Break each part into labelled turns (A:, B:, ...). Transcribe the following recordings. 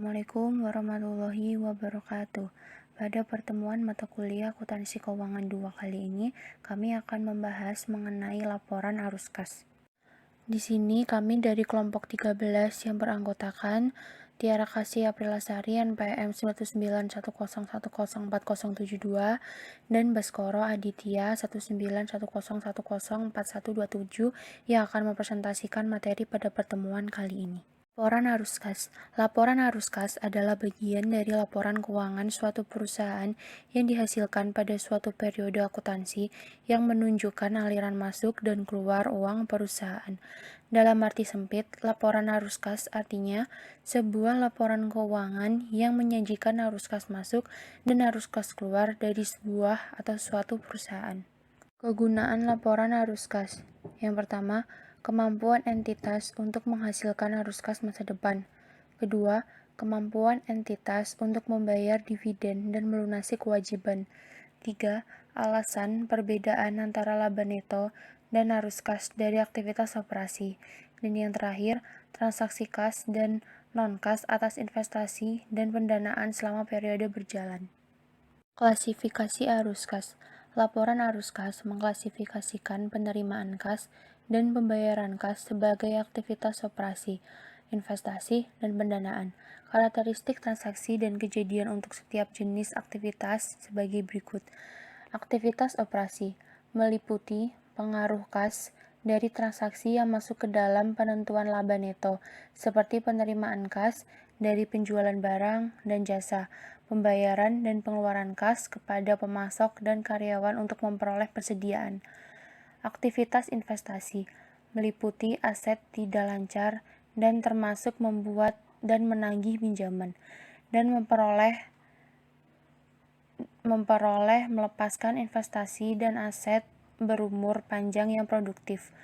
A: Assalamualaikum warahmatullahi wabarakatuh. Pada pertemuan mata kuliah akuntansi keuangan 2 kali ini, kami akan membahas mengenai laporan arus kas. Di sini kami dari kelompok 13 yang beranggotakan Tiara Kasih Aprilasari NPM 19101040072 dan Baskoro Aditya 19101041127 yang akan mempresentasikan materi pada pertemuan kali ini. Laporan arus kas. Laporan arus kas adalah bagian dari laporan keuangan suatu perusahaan yang dihasilkan pada suatu periode akuntansi yang menunjukkan aliran masuk dan keluar uang perusahaan. Dalam arti sempit, laporan arus kas artinya sebuah laporan keuangan yang menyajikan arus kas masuk dan arus kas keluar dari sebuah atau suatu perusahaan. Kegunaan laporan arus kas. Yang pertama, kemampuan entitas untuk menghasilkan arus kas masa depan. Kedua, kemampuan entitas untuk membayar dividen dan melunasi kewajiban. 3. Alasan perbedaan antara laba neto dan arus kas dari aktivitas operasi. Dan yang terakhir, transaksi kas dan non-kas atas investasi dan pendanaan selama periode berjalan. Klasifikasi arus kas. Laporan arus kas mengklasifikasikan penerimaan kas dan pembayaran kas sebagai aktivitas operasi, investasi, dan pendanaan. Karakteristik transaksi dan kejadian untuk setiap jenis aktivitas sebagai berikut. Aktivitas operasi meliputi pengaruh kas dari transaksi yang masuk ke dalam penentuan laba neto, seperti penerimaan kas dari penjualan barang dan jasa, pembayaran dan pengeluaran kas kepada pemasok dan karyawan untuk memperoleh persediaan. Aktivitas investasi meliputi aset tidak lancar dan termasuk membuat dan menagih pinjaman, dan melepaskan investasi dan aset berumur panjang yang produktif.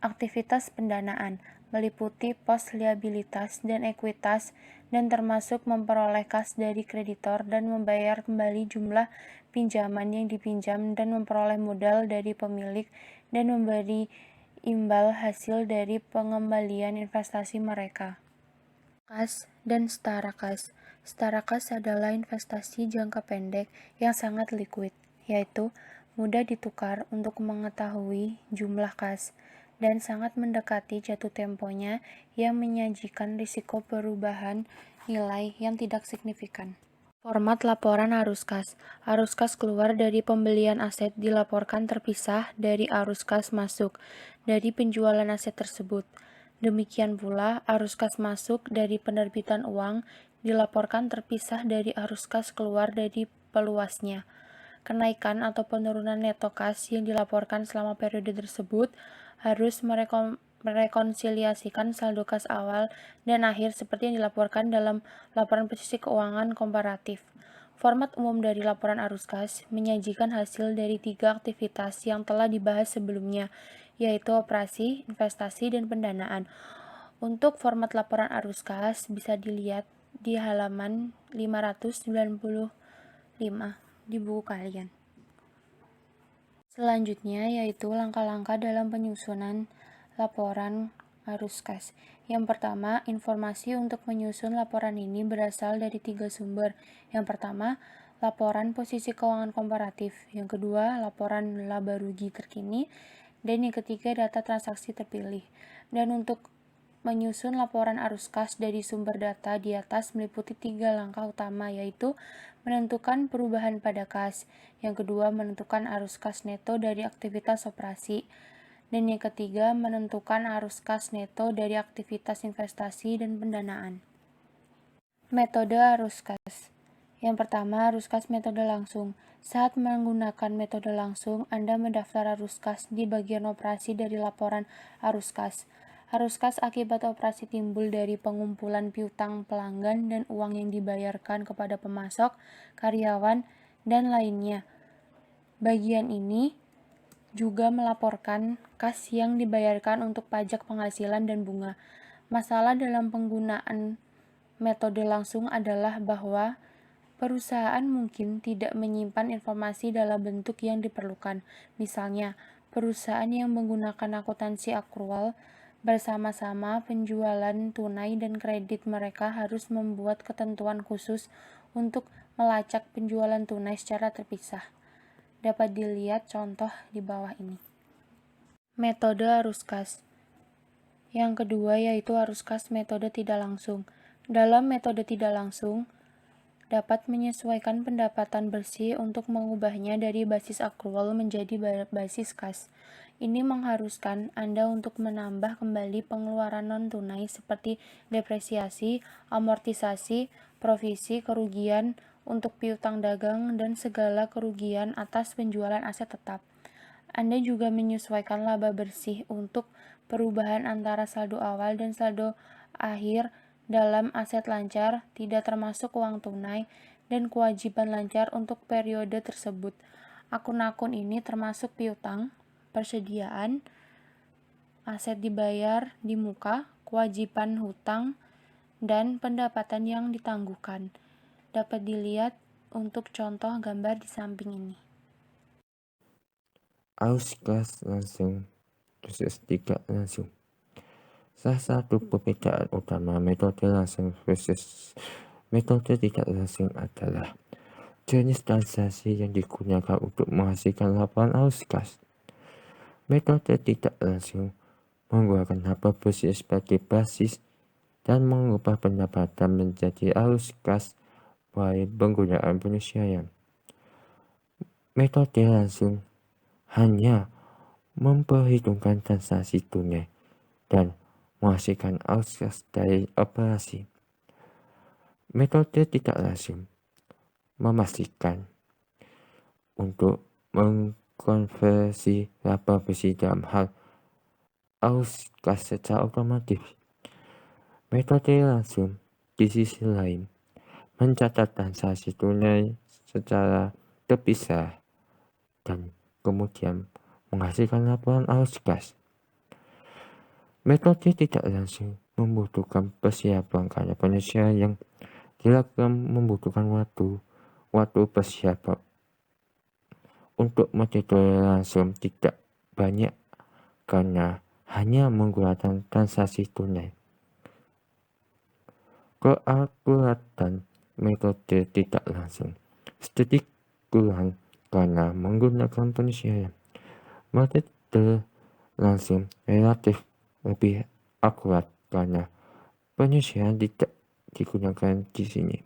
A: Aktivitas pendanaan meliputi pos liabilitas dan ekuitas dan termasuk memperoleh kas dari kreditor dan membayar kembali jumlah pinjaman yang dipinjam dan memperoleh modal dari pemilik dan memberi imbal hasil dari pengembalian investasi mereka. Kas dan setara kas. Setara kas adalah investasi jangka pendek yang sangat liquid, yaitu mudah ditukar untuk mengetahui jumlah kas, dan sangat mendekati jatuh temponya yang menyajikan risiko perubahan nilai yang tidak signifikan. Format laporan arus kas. Arus kas keluar dari pembelian aset dilaporkan terpisah dari arus kas masuk dari penjualan aset tersebut. Demikian pula, arus kas masuk dari penerbitan uang dilaporkan terpisah dari arus kas keluar dari peluasnya. Kenaikan atau penurunan neto kas yang dilaporkan selama periode tersebut harus merekonsiliasikan saldo kas awal dan akhir seperti yang dilaporkan dalam laporan posisi keuangan komparatif. Format umum dari laporan arus kas menyajikan hasil dari 3 aktivitas yang telah dibahas sebelumnya, yaitu operasi, investasi, dan pendanaan. Untuk format laporan arus kas bisa dilihat di halaman 595 di buku kalian. Selanjutnya yaitu langkah-langkah dalam penyusunan laporan arus kas. Yang pertama, informasi untuk menyusun laporan ini berasal dari 3 sumber. Yang pertama, laporan posisi keuangan komparatif. Yang kedua, laporan laba rugi terkini. Dan yang ketiga, data transaksi terpilih. Dan untuk menyusun laporan arus kas dari sumber data di atas meliputi 3 langkah utama, yaitu menentukan perubahan pada kas, yang kedua menentukan arus kas neto dari aktivitas operasi, dan yang ketiga menentukan arus kas neto dari aktivitas investasi dan pendanaan. Metode arus kas. Yang pertama, arus kas metode langsung. Saat menggunakan metode langsung, Anda mendaftar arus kas di bagian operasi dari laporan arus kas. Arus kas akibat operasi timbul dari pengumpulan piutang pelanggan dan uang yang dibayarkan kepada pemasok, karyawan, dan lainnya. Bagian ini juga melaporkan kas yang dibayarkan untuk pajak penghasilan dan bunga. Masalah dalam penggunaan metode langsung adalah bahwa perusahaan mungkin tidak menyimpan informasi dalam bentuk yang diperlukan. Misalnya, perusahaan yang menggunakan akuntansi akrual Bersama-sama, penjualan tunai dan kredit mereka harus membuat ketentuan khusus untuk melacak penjualan tunai secara terpisah. Dapat dilihat contoh di bawah ini. Metode arus kas. Yang kedua yaitu arus kas metode tidak langsung. Dalam metode tidak langsung, dapat menyesuaikan pendapatan bersih untuk mengubahnya dari basis akrual menjadi basis kas. Ini mengharuskan Anda untuk menambah kembali pengeluaran non-tunai seperti depresiasi, amortisasi, provisi, kerugian untuk piutang dagang, dan segala kerugian atas penjualan aset tetap. Anda juga menyesuaikan laba bersih untuk perubahan antara saldo awal dan saldo akhir dalam aset lancar, tidak termasuk uang tunai, dan kewajiban lancar untuk periode tersebut. Akun-akun ini termasuk piutang, persediaan, aset dibayar di muka, kewajiban hutang, dan pendapatan yang ditangguhkan. Dapat dilihat untuk contoh gambar di samping ini.
B: Arus kas langsung versus tidak langsung. Salah satu perbedaan utama metode langsung versus metode tidak langsung adalah jenis transaksi yang digunakan untuk menghasilkan laporan arus kas. Metode tidak langsung menggunakan laba bersih sebagai basis dan mengubah pendapatan menjadi arus kas melalui penggunaan penyesuaian. Metode langsung hanya memperhitungkan transaksi tunai dan menghasilkan arus kas dari operasi. Metode tidak langsung memastikan untuk mengkonversi laba bersih dalam hal arus kas secara otomatis. Metode langsung di sisi lain mencatat transaksi tunai secara terpisah dan kemudian menghasilkan laporan arus kas. Metode tidak langsung membutuhkan persiapan karena penyesuaian yang dilakukan membutuhkan waktu persiapan. Untuk metode langsung tidak banyak karena hanya menggunakan transaksi tunai. Keakuratan metode tidak langsung sedikit kurang karena menggunakan penyesuaian. Metode langsung relatif lebih akurat karena penyesuaian tidak digunakan di sini.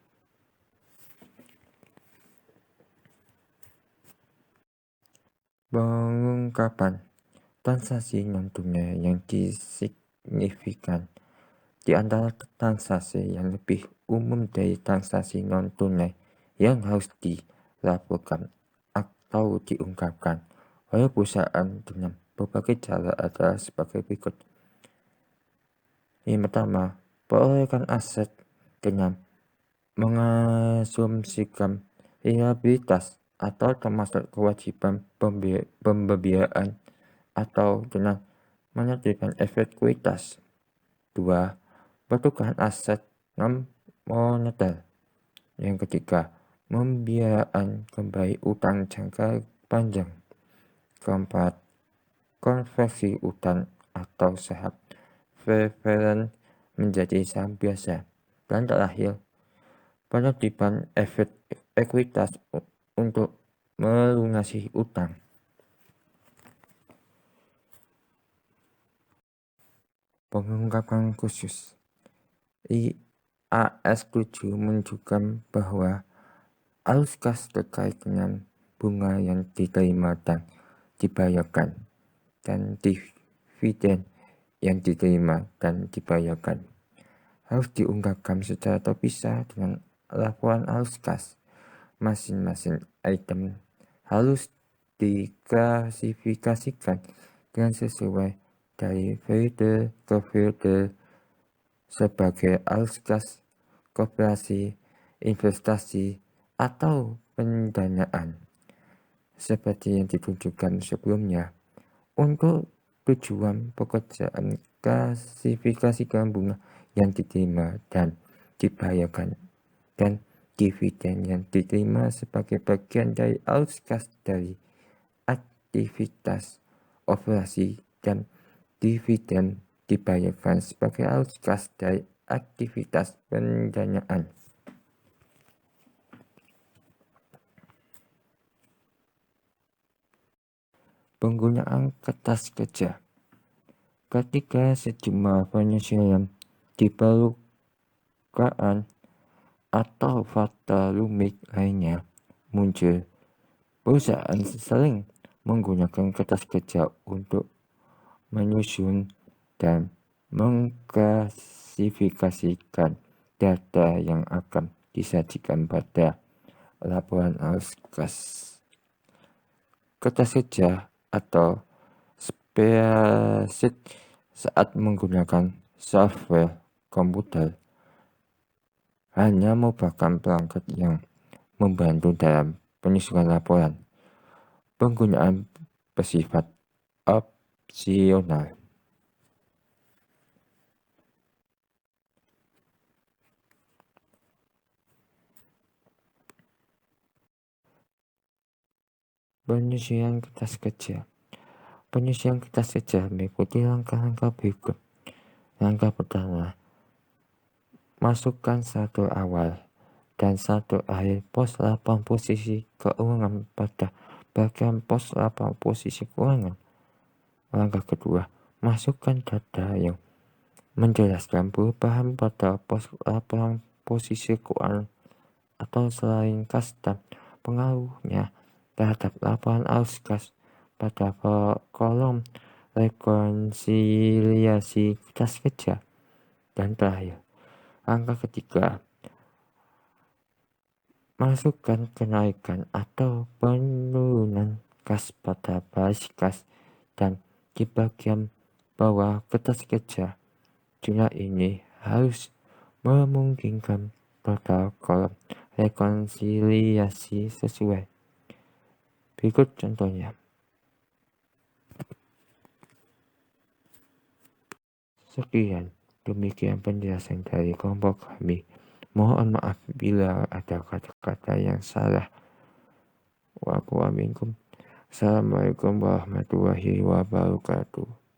B: Pengungkapan transaksi non-tunai yang signifikan. Di antara transaksi yang lebih umum dari transaksi non-tunai yang harus dilaporkan atau diungkapkan oleh perusahaan dengan berbagai cara adalah sebagai berikut. Yang pertama, perolehan aset dengan mengasumsikan liabilitas atau termasuk kewajiban pembiayaan atau dengan menertibkan ekuitas. 2. Pertukaran aset non-moneter. Yang ketiga, pembiayaan kembali utang jangka panjang. Keempat, konversi utang atau saham preferred menjadi saham biasa. Dan terakhir, penertiban ekuitas untuk melunasi utang. Pengungkapan khusus. IAS 7 menunjukkan bahwa arus kas terkait dengan bunga yang diterima dan dibayarkan dan dividen yang diterima dan dibayarkan harus diungkapkan secara terpisah dengan laporan arus kas. Masing-masing item harus diklasifikasikan dengan sesuai dari periode ke periode sebagai arus kas, koperasi, investasi, atau pendanaan seperti yang ditunjukkan sebelumnya. Untuk tujuan pekerjaan klasifikasikan bunga yang diterima dan dibayarkan dan dividen yang diterima sebagai bagian dari arus kas dari aktivitas operasi dan dividen dibayarkan sebagai arus kas dari aktivitas pendanaan. Penggunaan kertas kerja. Ketika sejumlah penyesuaian diperlukan atau fakta rumit lainnya muncul, perusahaan sering menggunakan kertas kerja untuk menyusun dan mengklasifikasikan data yang akan disajikan pada laporan arus kas. Kertas kerja atau spreadsheet saat menggunakan software komputer hanya merupakan perangkat yang membantu dalam penyusunan laporan. Penggunaan bersifat opsional. Penyusunan kertas kerja. Penyusunan kertas kerja mengikuti langkah-langkah berikut. Langkah pertama, masukkan satu awal dan satu akhir pos laporan posisi keuangan pada bagian pos laporan posisi keuangan. Langkah kedua, masukkan data yang menjelaskan perubahan pada pos laporan posisi keuangan atau selain kas dan pengaruhnya terhadap laporan arus kas pada kolom rekonsiliasi kertas kerja. Dan terakhir, langkah ketiga, masukkan kenaikan atau penurunan kas pada baris kas dan di bagian bawah kertas kerja. Jumlah ini harus memungkinkan total kolom rekonsiliasi sesuai. Berikut contohnya. Sekian, demikian penjelasan dari kelompok kami. Mohon maaf bila ada kata-kata yang salah. Assalamualaikum warahmatullahi wabarakatuh.